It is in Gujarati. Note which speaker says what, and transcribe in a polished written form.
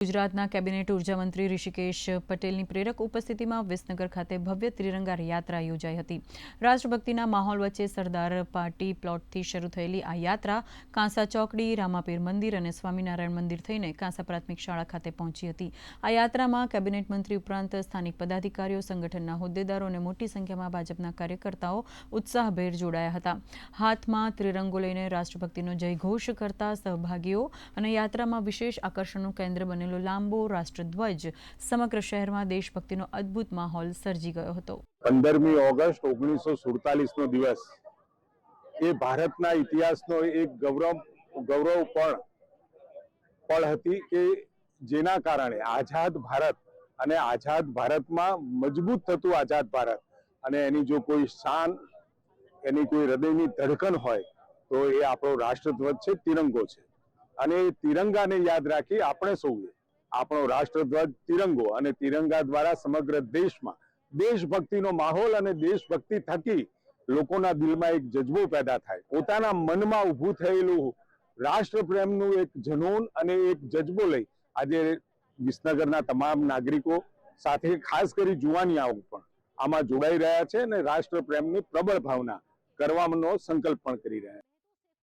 Speaker 1: ગુજરાતના કેબિનેટ ઉર્જા મંત્રી ઋષિકેશ પટેલની પ્રેરક ઉપસ્થિતિમાં વિસનગર ખાતે ભવ્ય ત્રિરંગા યાત્રા યોજાઈ હતી। રાષ્ટ્રભક્તિના માહોલ વચ્ચે સરદાર પાર્ટી પ્લોટથી શરૂ થયેલી આ યાત્રા કાંસા ચોકડી, રામાપીર મંદિર અને સ્વામિનારાયણ મંદિર થઈને કાંસા પ્રાથમિક શાળા ખાતે પહોંચી હતી। આ યાત્રામાં કેબિનેટ મંત્રી ઉપરાંત સ્થાનિક પદાધિકારીઓ, સંગઠનના હોદ્દેદારો અને મોટી સંખ્યામાં ભાજપના કાર્યકર્તાઓ ઉત્સાહભેર જોડાયા હતા। હાથમાં ત્રિરંગો લઈને રાષ્ટ્રભક્તિનો જયઘોષ કરતા સહભાગીઓ અને યાત્રામાં વિશેષ આકર્ષણનું કેન્દ્ર બનેલો લાંબો રાષ્ટ્રધ્વજ સમગ્ર શહેરમાં દેશભક્તિનો અદ્ભુત માહોલ સર્જી ગયો હતો।
Speaker 2: 15મી ઓગસ્ટ 1947નો દિવસ એ ભારતના ઇતિહાસનો એક ગૌરવપૂર્ણ પળ હતી કે જેના કારણે આઝાદ ભારત અને આઝાદ ભારતમાં મજબૂત થતું આઝાદ ભારત અને એની જો કોઈ શાન, એની કોઈ હૃદયની ધડકન હોય તો એ આપણો રાષ્ટ્રધ્વજ છે, તિરંગો છે। અને તિરંગાને યાદ રાખી આપણે સૌએ આપણો રાષ્ટ્રધ્વજ તિરંગો અને તિરંગા દ્વારા સમગ્ર દેશમાં દેશભક્તિનો માહોલ અને દેશભક્તિ થકી લોકોના દિલમાં એક જજ્બો પેદા થાય, પોતાના મનમાં ઊભું થયેલું રાષ્ટ્રપ્રેમનું એક જનૂન અને એક જજ્બો લઈ આજે વિસનગરના તમામ નાગરિકો સાથે ખાસ કરી જુવાનિયાઓ પણ આમાં જોડાઈ રહ્યા છે અને રાષ્ટ્રપ્રેમની પ્રબળ ભાવના કરવાનો સંકલ્પ પણ કરી રહ્યા છે।